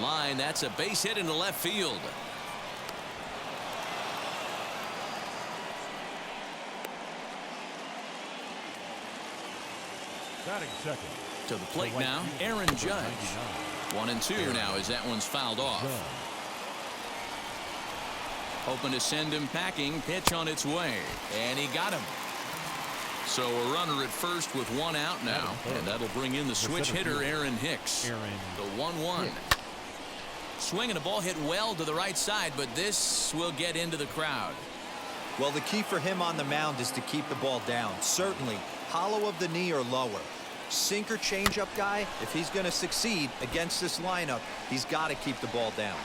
line. That's a base hit into left field. Batting second. To the plate now, Aaron Judge. 1-2 now as that one's fouled off. Hoping to send him packing. Pitch on its way. And he got him. So a runner at first with one out now. And that'll bring in the switch hitter, Aaron Hicks. The 1-1. Swinging a ball hit well to the right side, but this will get into the crowd. Well, the key for him on the mound is to keep the ball down. Certainly, hollow of the knee or lower. Sinker changeup guy, if he's going to succeed against this lineup, he's got to keep the ball down.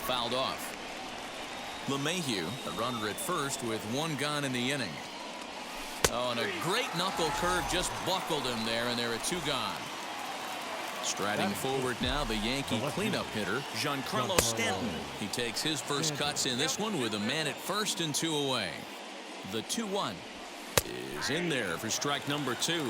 Fouled off. LeMahieu, a runner at first with one gone in the inning. Oh, and a great knuckle curve just buckled him there, and there are two gone. Striding forward now, the Yankee cleanup hitter, Giancarlo Stanton. He takes his first cuts in this one with a man at first and two away. The 2-1 is in there for strike number 2.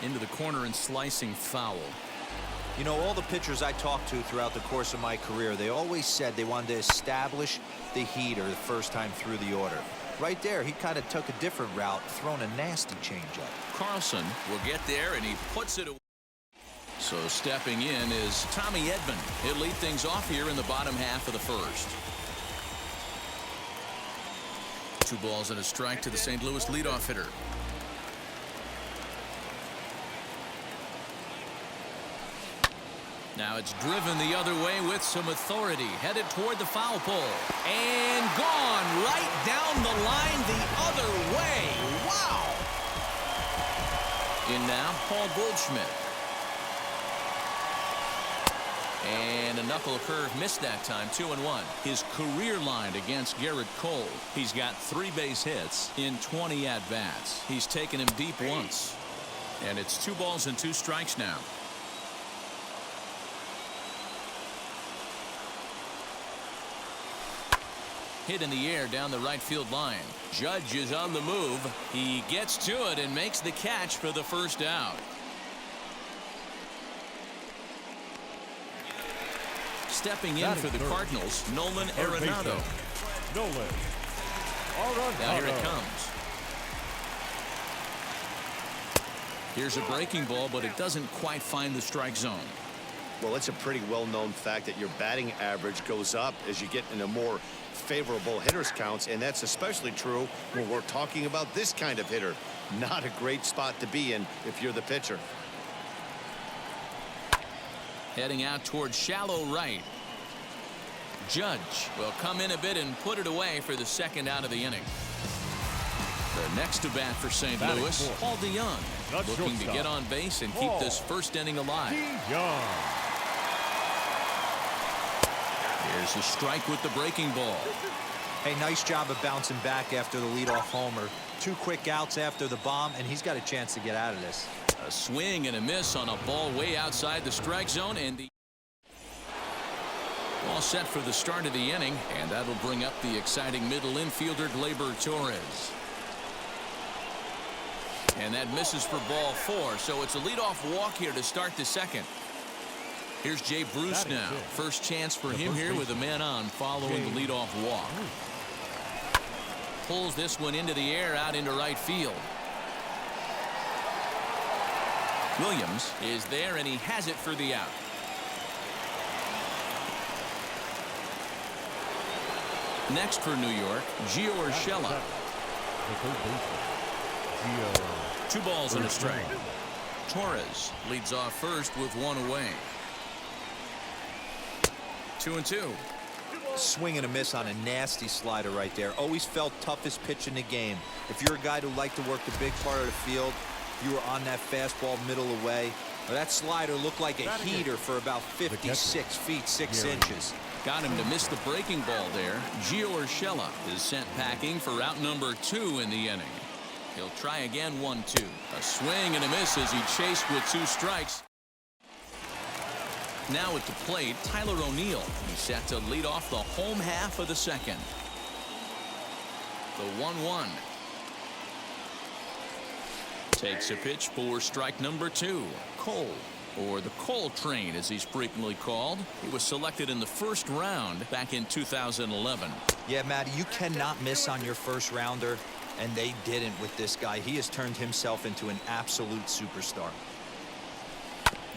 Into the corner and slicing foul. You know, all the pitchers I talked to throughout the course of my career, they always said they wanted to establish the heater the first time through the order. Right there, he kind of took a different route, throwing a nasty changeup. Carlson will get there, and he puts it away. So stepping in is Tommy Edman. He'll lead things off here in the bottom half of the first. 2 balls and a strike to the St. Louis leadoff hitter. Now it's driven the other way with some authority, headed toward the foul pole, and gone right down the line the other way. Wow! In now, Paul Goldschmidt. And a knuckle curve missed that time. 2-1. His career line against Garrett Cole. He's got 3 base hits in 20 at-bats. He's taken him deep once. And it's 2 balls and 2 strikes now. Hit in the air down the right field line. Judge is on the move. He gets to it and makes the catch for the first out. Stepping in for the Cardinals, Nolan Arenado. Now here it comes. Here's a breaking ball, but it doesn't quite find the strike zone. Well, it's a pretty well-known fact that your batting average goes up as you get into more favorable hitters counts, and that's especially true when we're talking about this kind of hitter. Not a great spot to be in if you're the pitcher. Heading out towards shallow right. Judge will come in a bit and put it away for the second out of the inning. The next to bat for St. Louis, Paul DeYoung, looking to get on base and keep this first inning alive. Here's a strike with the breaking ball. Hey, nice job of bouncing back after the leadoff homer. 2 quick outs after the bomb, and he's got a chance to get out of this. A swing and a miss on a ball way outside the strike zone, and the all set for the start of the inning, and that'll bring up the exciting middle infielder Gleyber Torres. And that misses for ball 4, so it's a leadoff walk here to start the second. Here's Jay Bruce now. First chance for him here with a man on following the leadoff walk. Pulls this one into the air out into right field. Williams is there, and he has it for the out. Next for New York, Gio Urshela. 2 balls and a strike. Torres leads off first with 1 away. 2-2. Swing and a miss on a nasty slider right there. Always felt toughest pitch in the game. If you're a guy who liked to work the big part of the field, you were on that fastball middle away. Well, that slider looked like a heater for about 56 feet 6 inches. Got him to miss the breaking ball there. Gio Urshela is sent packing for out number 2 in the inning. He'll try again. 1-2. A swing and a miss as he chased with 2 strikes. Now at the plate, Tyler O'Neill. He's set to lead off the home half of the second. The 1-1. Takes a pitch for strike number 2. Cole, or the Cole Train as he's frequently called. He was selected in the first round back in 2011. Yeah, Matty, you cannot miss on your first rounder, and they didn't with this guy. He has turned himself into an absolute superstar.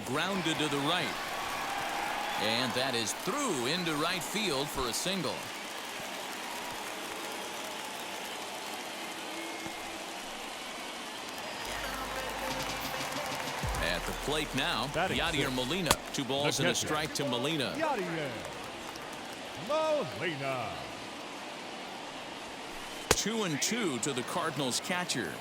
Grounded to the right. And that is through into right field for a single. At the plate now, Yadier Molina. 2 balls and a strike to Molina. Yadier Molina. 2-2 to the Cardinals catcher.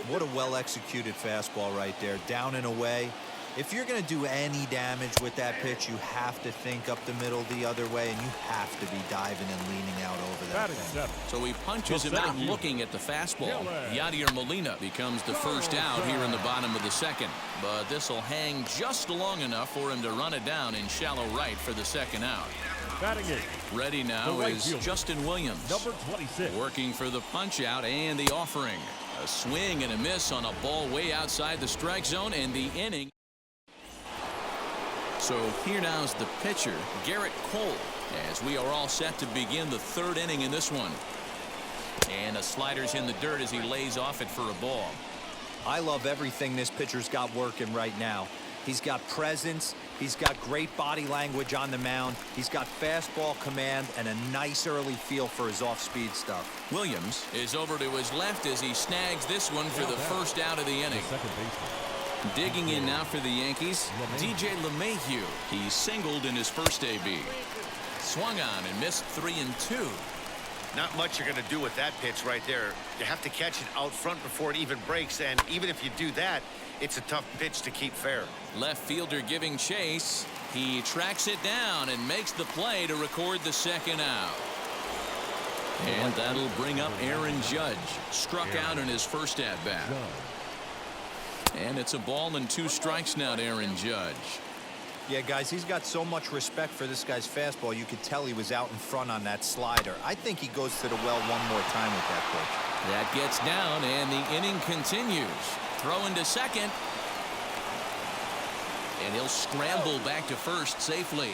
What a well-executed fastball right there. Down and away. If you're going to do any damage with that pitch, you have to think up the middle the other way, and you have to be diving and leaning out over that thing. So he punches him out looking at the fastball. Yadier Molina becomes the first out here in the bottom of the second. But this will hang just long enough for him to run it down in shallow right for the second out. Ready now is Justin Williams. Number 26. Working for the punch out and the offering. A swing and a miss on a ball way outside the strike zone, and the inning. So here now's the pitcher, Garrett Cole, as we are all set to begin the 3rd inning in this one. And a slider's in the dirt as he lays off it for a ball. I love everything this pitcher's got working right now. He's got presence. He's got great body language on the mound. He's got fastball command and a nice early feel for his off-speed stuff. Williams is over to his left as he snags this one for the first out of the inning. Digging in now for the Yankees, DJ LeMahieu. He singled in his first AB. Swung on and missed 3-2. Not much you're going to do with that pitch right there. You have to catch it out front before it even breaks, and even if you do that, it's a tough pitch to keep fair. Left fielder giving chase. He tracks it down and makes the play to record the second out. And that'll bring up Aaron Judge. Struck out in his first at-bat. And it's a ball and 2 strikes now to Aaron Judge. Yeah, guys, he's got so much respect for this guy's fastball. You could tell he was out in front on that slider. I think he goes to the well one more time with that pitch. That gets down, and the inning continues. Throw into second. And he'll scramble back to first safely.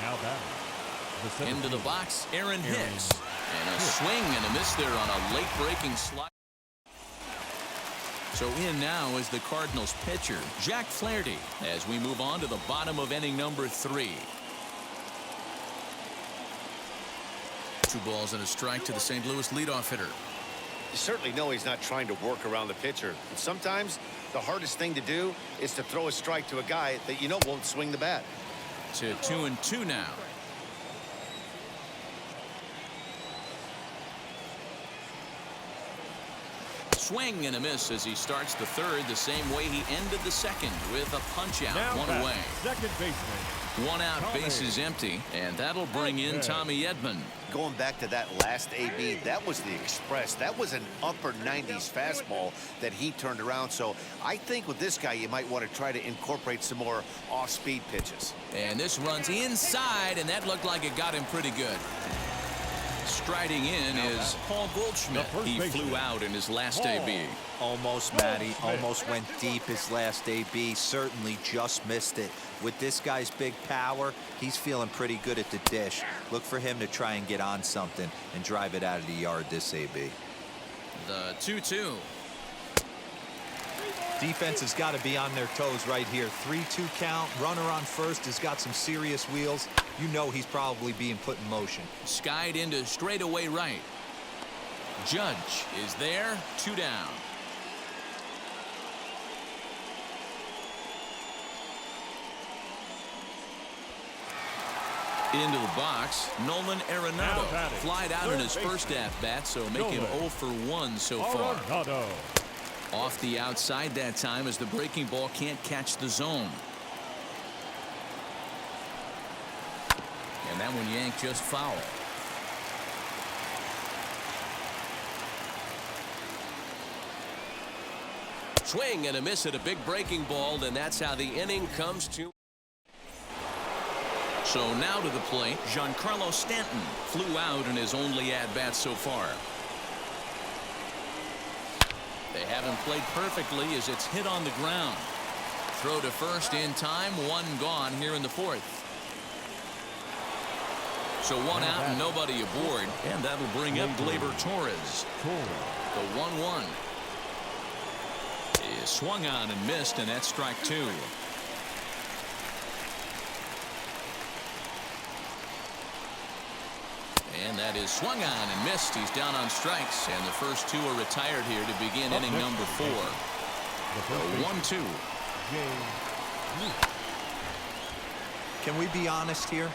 Now batting. Into the box, Aaron Hicks. And a swing and a miss there on a late-breaking slide. So in now is the Cardinals pitcher, Jack Flaherty, as we move on to the bottom of inning number 3. 2 balls and a strike to the St. Louis leadoff hitter. You certainly know he's not trying to work around the pitcher. And sometimes the hardest thing to do is to throw a strike to a guy that you know won't swing the bat. To 2-2 now. Swing and a miss as he starts the 3rd the same way he ended the 2nd with a punch out. Now 1 away. Second baseman. 1 out, bases empty, and that'll bring in Tommy Edman. Going back to that last AB, that was the express. That was an upper 90s fastball that he turned around. So I think with this guy, you might want to try to incorporate some more off-speed pitches. And this runs inside, and that looked like it got him pretty good. Striding in is Paul Goldschmidt. He flew out in his last AB. Almost, Matty. Almost went deep his last AB. Certainly just missed it. With this guy's big power, he's feeling pretty good at the dish. Look for him to try and get on something and drive it out of the yard this AB. The 2-2. Defense has got to be on their toes right here. 3-2 count. Runner on first has got some serious wheels. You know he's probably being put in motion. Skied into straightaway right. Judge is there. 2 down. Into the box, Nolan Arenado. Flied out in his first at-bat, so make him 0 for 1 so far. Off the outside that time as the breaking ball can't catch the zone. And that one yanked just foul. Swing and a miss at a big breaking ball, and that's how the inning comes to. So now to the plate, Giancarlo Stanton flew out in his only at-bat so far. They haven't played perfectly as it's hit on the ground. Throw to first in time. One gone here in the fourth. So one out and nobody aboard. And that'll bring up Gleyber Torres. The 1-1 is swung on and missed, and that's strike two. And that is swung on and missed. He's down on strikes, and the first two are retired here to begin inning number 4. 1-2. Can we be honest here?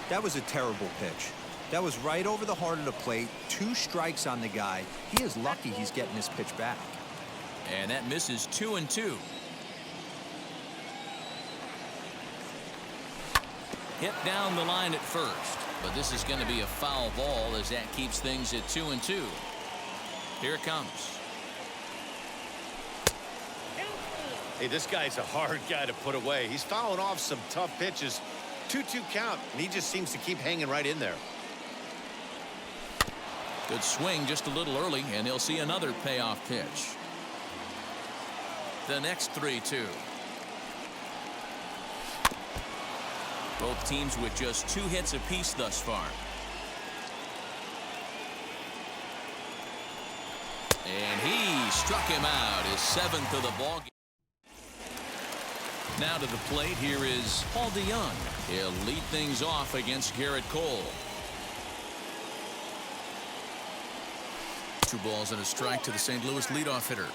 That was a terrible pitch. That was right over the heart of the plate. 2 strikes on the guy. He is lucky he's getting his pitch back. And that misses 2-2. Hit down the line at first, but this is going to be a foul ball as that keeps things at 2-2. Here it comes. Hey, this guy's a hard guy to put away. He's fouling off some tough pitches. 2-2 count, and he just seems to keep hanging right in there. Good swing just a little early, and he'll see another payoff pitch. The next 3-2. Both teams with just 2 hits apiece thus far. And he struck him out, his 7th of the ball game. Now to the plate, here is Paul DeYoung. He'll lead things off against Garrett Cole. 2 balls and a strike to the St. Louis leadoff hitter.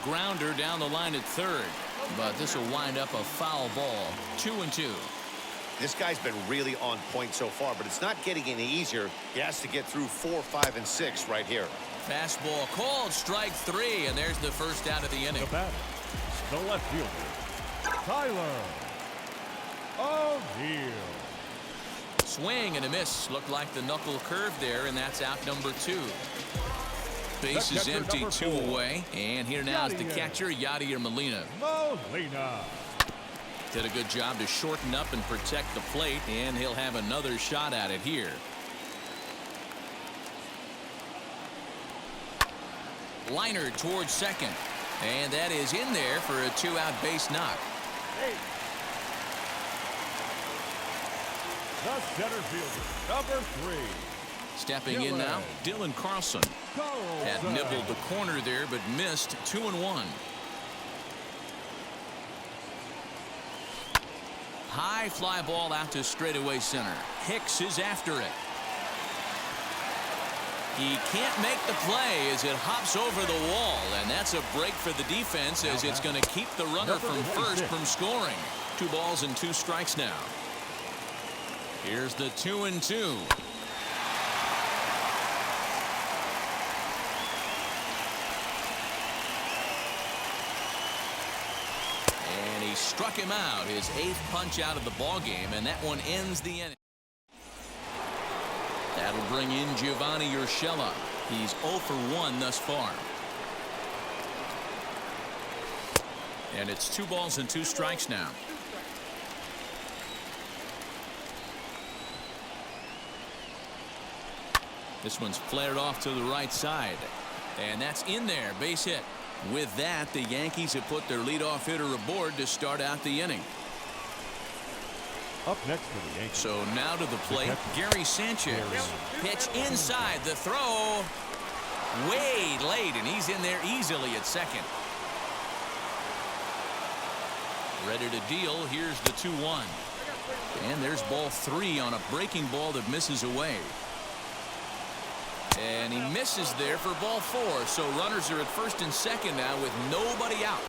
Grounder down the line at third, but this will wind up a foul ball. 2-2. This guy's been really on point so far, but it's not getting any easier. He has to get through 4, 5, and 6 right here. Fastball called, strike 3, and there's the first out of the inning. The batter, the left fielder, Tyler O'Neill. Swing and a miss. Looked like the knuckle curve there, and that's out number 2. Base is empty, 2 away, and here now is the catcher, Yadier Molina. Did a good job to shorten up and protect the plate, and he'll have another shot at it here. Liner towards second, and that is in there for a 2-out base knock. The center fielder, number 3. Stepping in now, Dylan Carlson. Had nibbled the corner there, but missed. 2-1. High fly ball out to straightaway center. Hicks is after it. He can't make the play as it hops over the wall, and that's a break for the defense as it's going to keep the runner from first from scoring. 2 balls and 2 strikes now. Here's the 2-2. And he struck him out, his 8th punch out of the ball game, and that one ends the inning. That'll bring in Giovanni Urshela. He's 0 for 1 thus far. And it's 2 balls and 2 strikes now. This one's flared off to the right side. And that's in there, base hit. With that, the Yankees have put their leadoff hitter aboard to start out the inning. Up next for the Yankees. So now to the plate, Gary Sanchez. Pitch inside, the throw way late, and he's in there easily at second. Ready to deal. Here's the 2-1. And there's ball 3 on a breaking ball that misses away. And he misses there for ball 4. So runners are at first and second now with nobody out.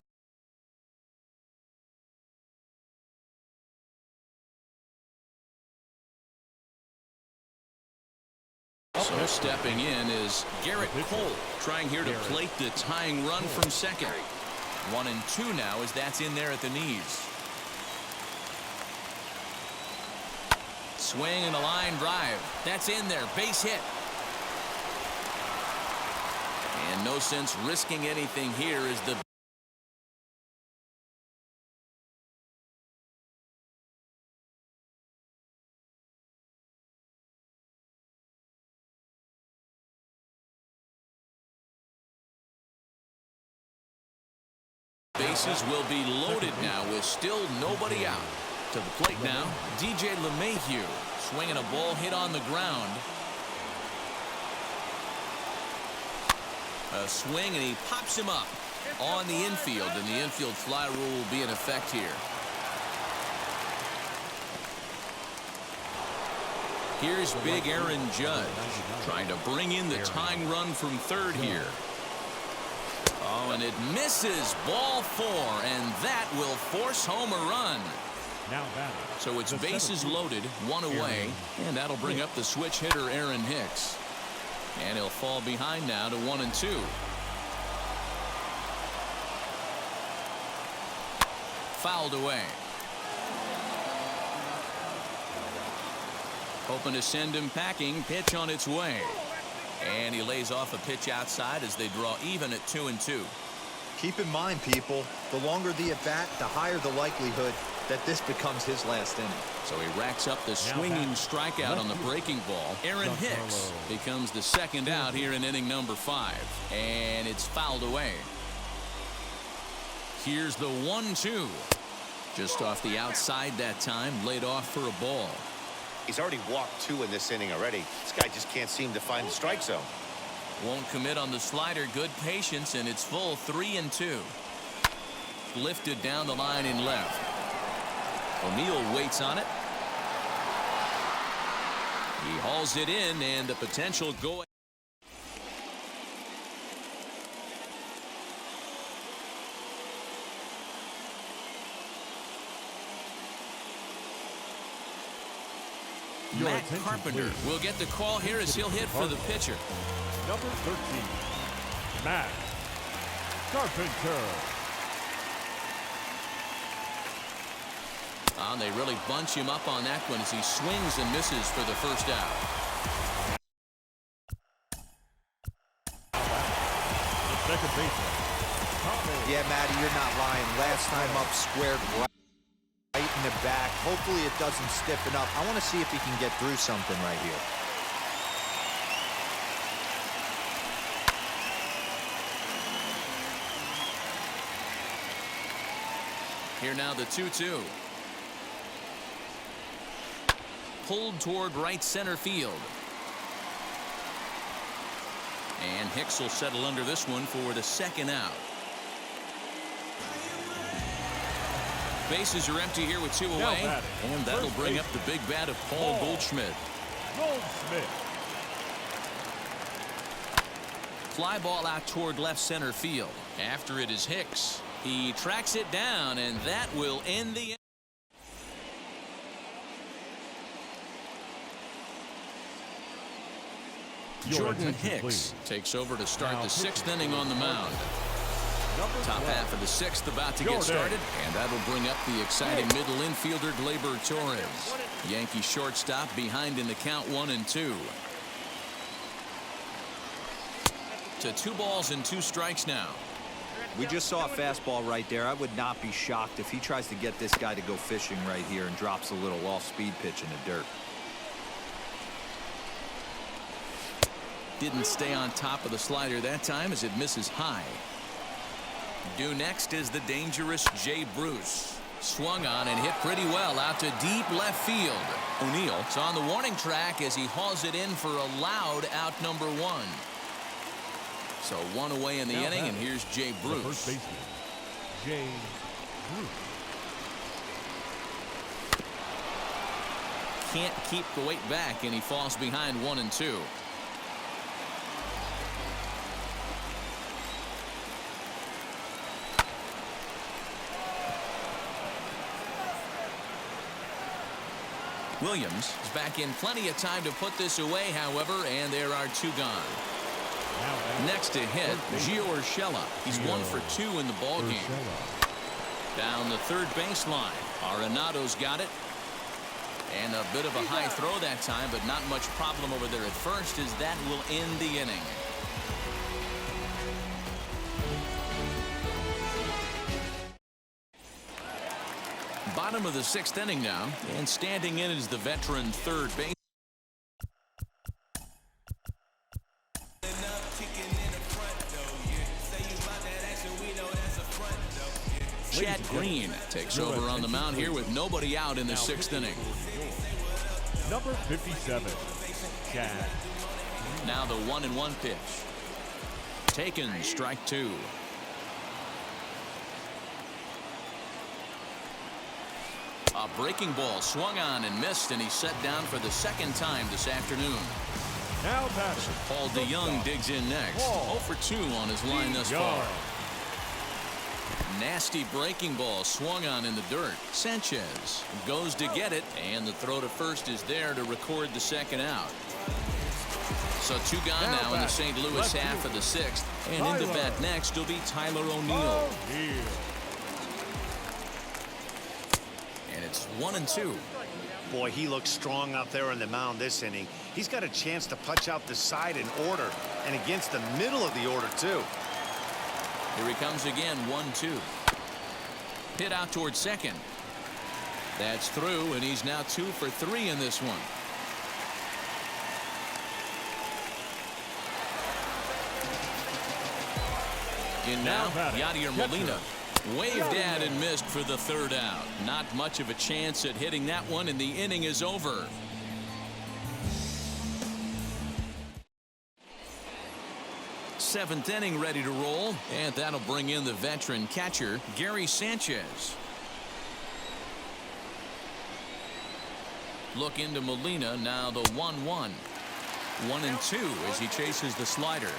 So stepping in is Garrett Cole, trying here to plate the tying run from second. 1 and 2 now as that's in there at the knees. Swing and a line drive. That's in there. Base hit. And no sense risking anything here as the bases will be loaded now with still nobody out. To the plate now, DJ LeMahieu swinging a ball hit on the ground. A swing, and he pops him up on the infield, and the infield fly rule will be in effect here. Here's big Aaron Judge trying to bring in the tying run from third here. Oh, and it misses. Ball 4, and that will force home a run. Now batting. So it's bases loaded, one away, and that'll bring up the switch hitter Aaron Hicks. And he'll fall behind now to 1-2. Fouled away. Hoping to send him packing. Pitch on its way. And he lays off a pitch outside as they draw even at 2-2. Keep in mind, people, the longer the at-bat, the higher the likelihood that this becomes his last inning. So he racks up the swinging strikeout on the breaking ball. Aaron Hicks becomes the second out here in inning number 5. And it's fouled away. Here's the 1-2. Just off the outside that time, laid off for a ball. He's already walked 2 in this inning already. This guy just can't seem to find the strike zone. Won't commit on the slider. Good patience, and it's full 3-2. Lifted down the line in left. O'Neill waits on it. He hauls it in, and the potential go. Matt Carpenter will get the call here as he'll hit for the pitcher. Number 13, Matt Carpenter. They really bunch him up on that one as he swings and misses for the first out. The second baseman. Yeah, Matty, you're not lying. Last time up, squared right in the back. Hopefully it doesn't stiffen up. I want to see if he can get through something right here. Here now the 2-2. Pulled toward right center field. And Hicks will settle under this one for the second out. Bases are empty here with 2 away. And that'll bring up the big bat of Paul Goldschmidt. Fly ball out toward left center field. After it is Hicks. He tracks it down, and that will end the. Jordan Hicks takes over to start the 6th inning on the mound. Top half of the 6th about to get started, and that'll bring up the exciting middle infielder Gleyber Torres. Yankee shortstop behind in the count 1-2. To 2 balls and 2 strikes now. We just saw a fastball right there. I would not be shocked if he tries to get this guy to go fishing right here and drops a little off-speed pitch in the dirt. Didn't stay on top of the slider that time as it misses high. Due next is the dangerous Jay Bruce. Swung on and hit pretty well out to deep left field. O'Neill is on the warning track as he hauls it in for a loud out number 1. So 1 away in the inning, and here's Jay Bruce. First baseman, Jay Bruce. Can't keep the weight back, and he falls behind 1-2. Williams is back in plenty of time to put this away, however, and there are 2 gone. Next to hit, Gio Urshela. He's 1 for 2 in the ballgame. Down the third baseline. Arenado's got it. And a bit of a high throw that time, but not much problem over there at first, as that will end the inning. Bottom of the 6th inning now, and standing in is the veteran third base. Chad Green takes over on the mound here with nobody out in the 6th inning. Number 57, Chad. Now the 1-1 pitch. Taken, strike 2. A breaking ball swung on and missed, and he's set down for the 2nd time this afternoon. Now batting, Paul DeYoung digs in next. 0 for 2 on his line thus far. Nasty breaking ball swung on in the dirt. Sanchez goes to get it, and the throw to first is there to record the 2nd out. So 2 gone now in the St. Louis half of the 6th. And into bat next will be Tyler O'Neill. And it's 1-2. Boy, he looks strong out there on the mound this inning. He's got a chance to punch out the side in order, and against the middle of the order, too. Here he comes again, 1-2. Hit out towards second. That's through, and he's now 2 for 3 in this one. In now, Yadier Molina. Waved at and missed for the 3rd out. Not much of a chance at hitting that one, and the inning is over. Seventh inning ready to roll, and that'll bring in the veteran catcher, Gary Sanchez. Look into Molina, now the 1-1. 1-2 as he chases the slider.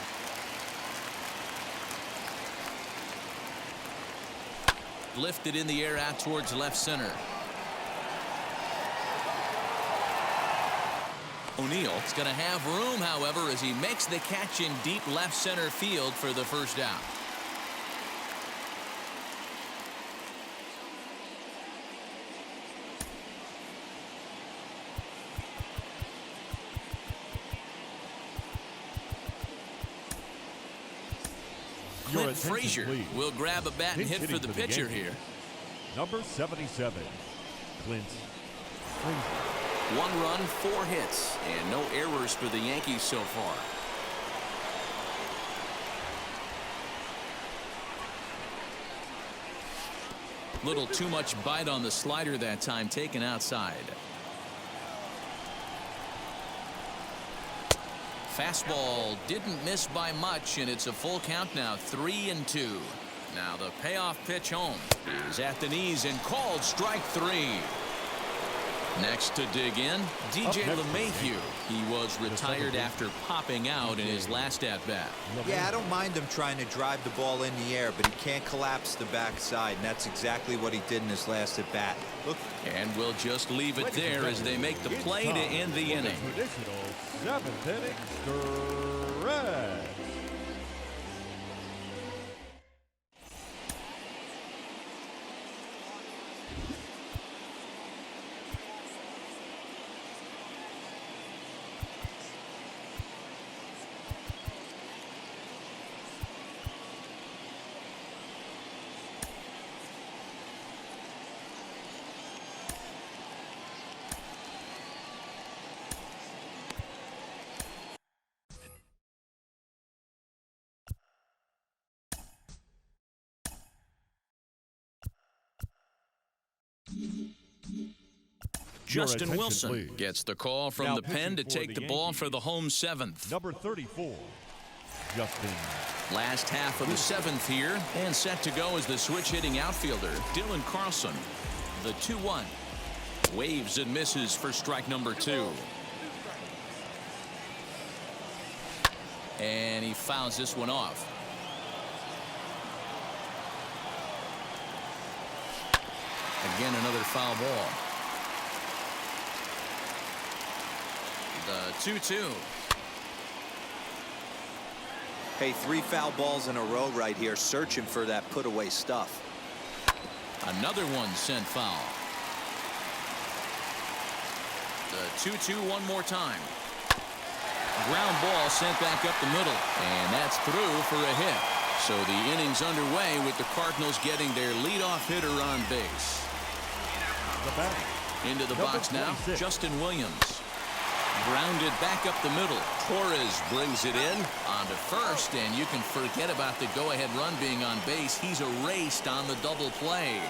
Lifted in the air out towards left center. O'Neill is going to have room, however, as he makes the catch in deep left center field for the 1st out. Clint Frazier will grab a bat and hit for the pitcher here. Number 77, Clint Frazier. 1 run, 4 hits, and no errors for the Yankees so far. Little too much bite on the slider that time, taken outside. Fastball didn't miss by much, and it's a full count now, 3-2. Now the payoff pitch home is at the knees and called strike 3. Next to dig in, DJ LeMahieu. He was retired after popping out in his last at-bat. Yeah, I don't mind him trying to drive the ball in the air, but he can't collapse the backside, and that's exactly what he did in his last at-bat. Look. And we'll just leave it there as they make the play to end the inning. Traditional 7th inning stretch. Justin Wilson please. Gets the call from now the pen to take the ball for the home 7th. Number 34, Justin. Last half of the 7th here, and set to go as the switch-hitting outfielder, Dylan Carlson. The 2-1. Waves and misses for strike number 2. And he fouls this one off. Again, another foul ball. The 2-2. Hey, 3 foul balls in a row right here, searching for that put-away stuff. Another one sent foul. The 2-2 one more time. Ground ball sent back up the middle, and that's through for a hit. So the inning's underway with the Cardinals getting their leadoff hitter on base. Into the box now, Justin Williams. Grounded back up the middle. Torres brings it in. On to first, and you can forget about the go-ahead run being on base. He's erased on the double play.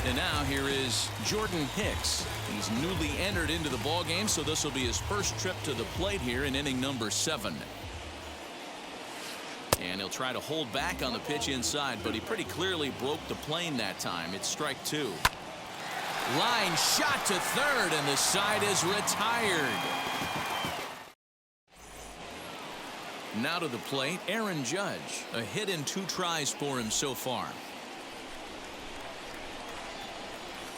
And now here is Jordan Hicks. He's newly entered into the ballgame, so this will be his first trip to the plate here in inning number 7. And he'll try to hold back on the pitch inside, but he pretty clearly broke the plane that time. It's strike 2. Line shot to third, and the side is retired. Now to the plate, Aaron Judge. A hit in 2 tries for him so far.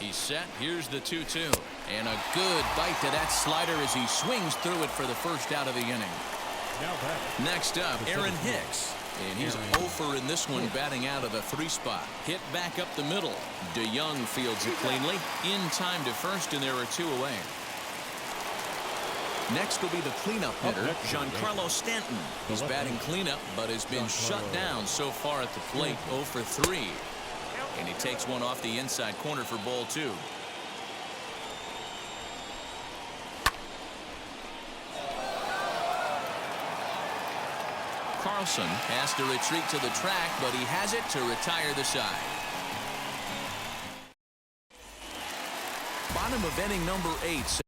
He's set. Here's the 2-2. And a good bite to that slider as he swings through it for the first out of the inning. Next up, Aaron Hicks. And he's 0 in this one, batting out of the 3 spot. Hit back up the middle. DeYoung fields it cleanly. In time to first, and there are 2 away. Next will be the cleanup hitter, Giancarlo Stanton. He's batting cleanup, but has been shut down so far at the plate, 0 for 3. And he takes one off the inside corner for ball 2. Carlson has to retreat to the track, but he has it to retire the side. Bottom of inning number 8.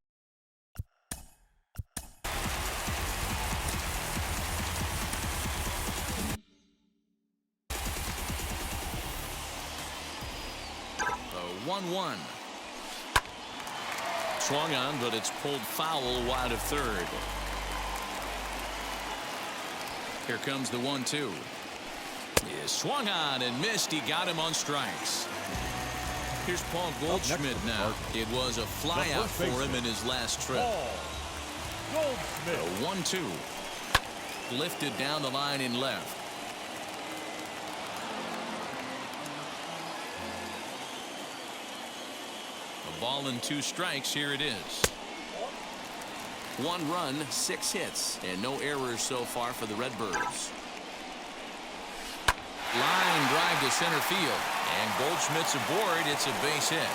The 1-1. Swung on, but it's pulled foul wide of third. Here comes the 1-2. He is swung on and missed. He got him on strikes. Here's Paul Goldschmidt now. It was a flyout for him in his last trip. A 1-2. Lifted down the line in left. A ball and 2 strikes. Here it is. 1 run, 6 hits, and no errors so far for the Redbirds. Line drive to center field, and Goldschmidt's aboard. It's a base hit.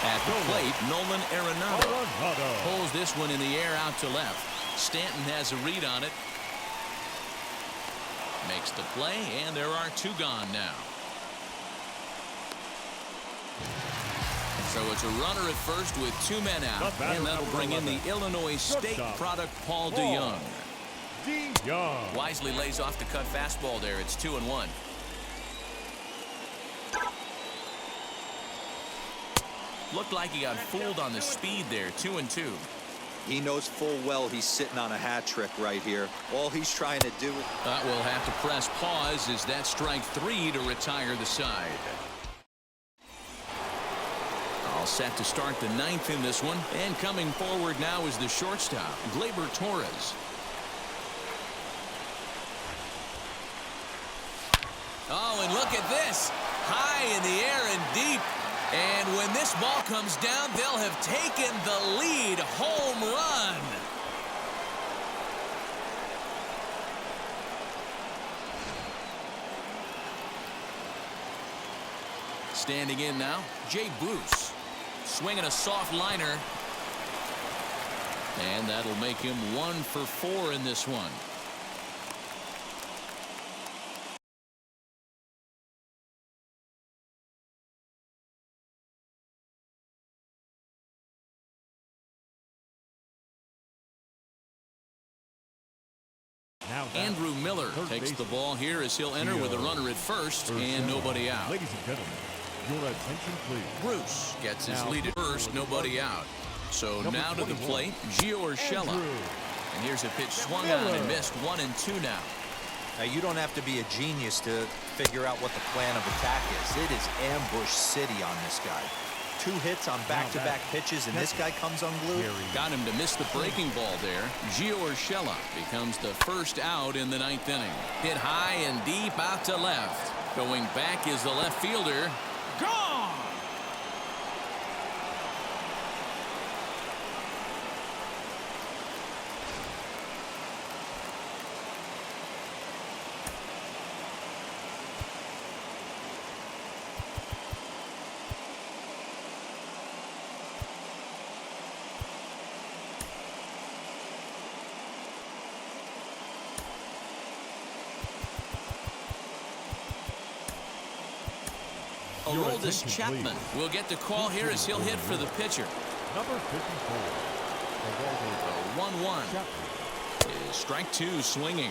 At the plate, Nolan Arenado pulls this one in the air out to left. Stanton has a read on it. Makes the play, and there are 2 gone now. So it's a runner at first with 2 men out, and that'll bring in the Illinois State product, Paul DeYoung. Wisely lays off the cut fastball there. It's 2-1. Looked like he got fooled on the speed there. 2-2. He knows full well he's sitting on a hat trick right here. All he's trying to do. We'll have to press pause as that strike 3 to retire the side. All set to start the 9th in this one. And coming forward now is the shortstop, Gleyber Torres. Oh, and look at this. High in the air and deep. And when this ball comes down, they'll have taken the lead. Home run. Standing in now, Jay Bruce. Swinging a soft liner. And that'll make him 1 for 4 in this one. Andrew Miller takes the ball here as he'll enter with a runner at first and nobody out. Ladies and gentlemen, your attention please. Bruce gets his lead at first, nobody out. So now to the plate, Gio Urshela. And here's a pitch swung on and missed. 1-2 now. Now, you don't have to be a genius to figure out what the plan of attack is. It is ambush city on this guy. 2 hits on back-to-back pitches, and this guy comes unglued. Got him to miss the breaking ball there. Gio Urshela becomes the first out in the 9th inning. Hit high and deep out to left. Going back is the left fielder. Gone! Aroldis Chapman will get the call here as he'll hit for the pitcher. Number 54. 1-1. Is strike 2 swinging.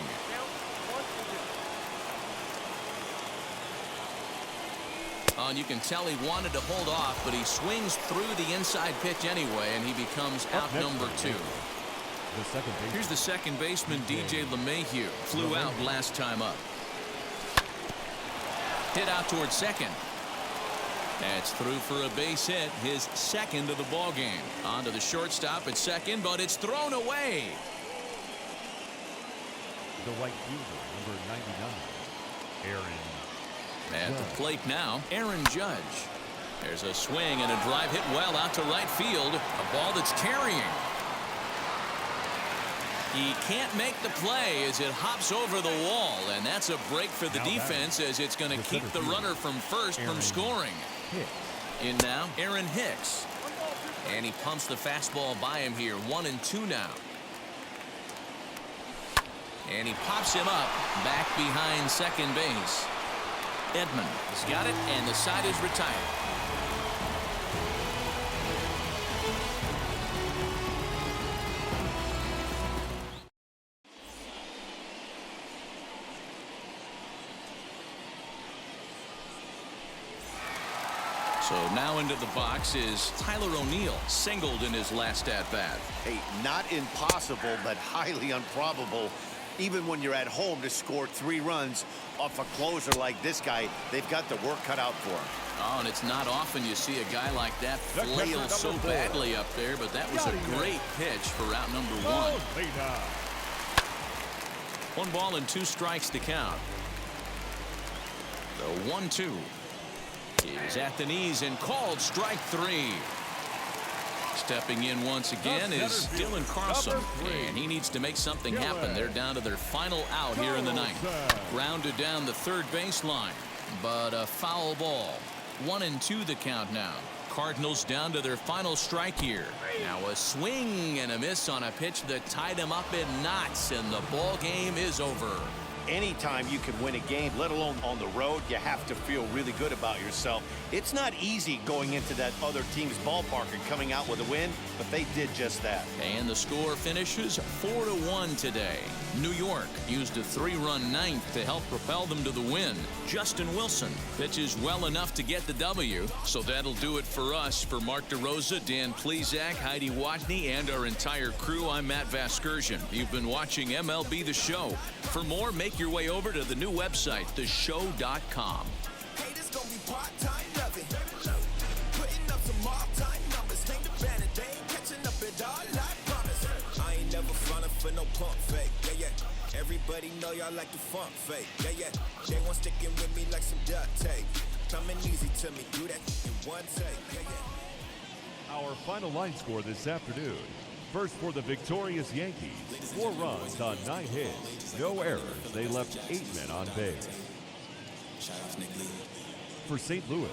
Oh, and you can tell he wanted to hold off, but he swings through the inside pitch anyway, and he becomes out number 2. Here's the second baseman, DJ LeMahieu. Flew out last time up. Hit out towards second. That's through for a base hit, his second of the ball game. On to the shortstop at second, but it's thrown away. The right fielder, number 99, Aaron. At the plate now, Aaron Judge. There's a swing and a drive hit well out to right field. A ball that's carrying. He can't make the play as it hops over the wall, and that's a break for the defense as it's going to keep the runner from first from scoring. In now, Aaron Hicks. And he pumps the fastball by him here. 1-2 now. And he pops him up back behind second base. Edman has got it, and the side is retired. So now into the box is Tyler O'Neill, singled in his last at-bat. Hey, not impossible, but highly improbable. Even when you're at home to score 3 runs off a closer like this guy, they've got the work cut out for him. Oh, and it's not often you see a guy like that flail so badly up there, but that was a great pitch for out number 1. 1 ball and 2 strikes to count. The 1-2 is at the knees and called strike 3. Stepping in once again is Dylan Carlson, and he needs to make something happen. They're down to their final out here in the 9th. Grounded down the third baseline, but a foul ball. 1-2 the count now. Cardinals down to their final strike here. Now a swing and a miss on a pitch that tied him up in knots, and the ball game is over. Anytime you can win a game, let alone on the road, you have to feel really good about yourself. It's not easy going into that other team's ballpark and coming out with a win, but they did just that. And the score finishes 4-1 today. New York used a 3-run ninth to help propel them to the win. Justin Wilson pitches well enough to get the W. So that'll do it for us. For Mark DeRosa, Dan Plezak, Heidi Watney, and our entire crew, I'm Matt Vasgersian. You've been watching MLB The Show. For more, make your way over to the new website, theshow.com. Haters gonna be part-time loving. Putting up some all-time numbers. Hang the banner, they ain't catching up at all, I promise. I ain't never frontin' for no pump fake. Yeah, yeah. Everybody know y'all like the funk fake. Yeah, yeah. They want sticking with me like some duct tape. Coming easy to me, do that in one take. Yeah, yeah. Our final line score this afternoon. First for the victorious Yankees, 4 runs on 9 hits, no errors. They left 8 men on base. For St. Louis,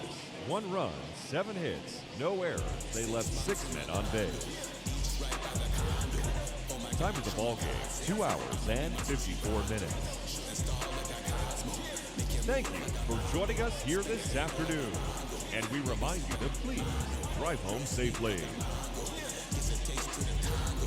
1 run, 7 hits, no errors. They left 6 men on base. Time of the ball game, 2 hours and 54 minutes. Thank you for joining us here this afternoon. And we remind you to please drive home safely.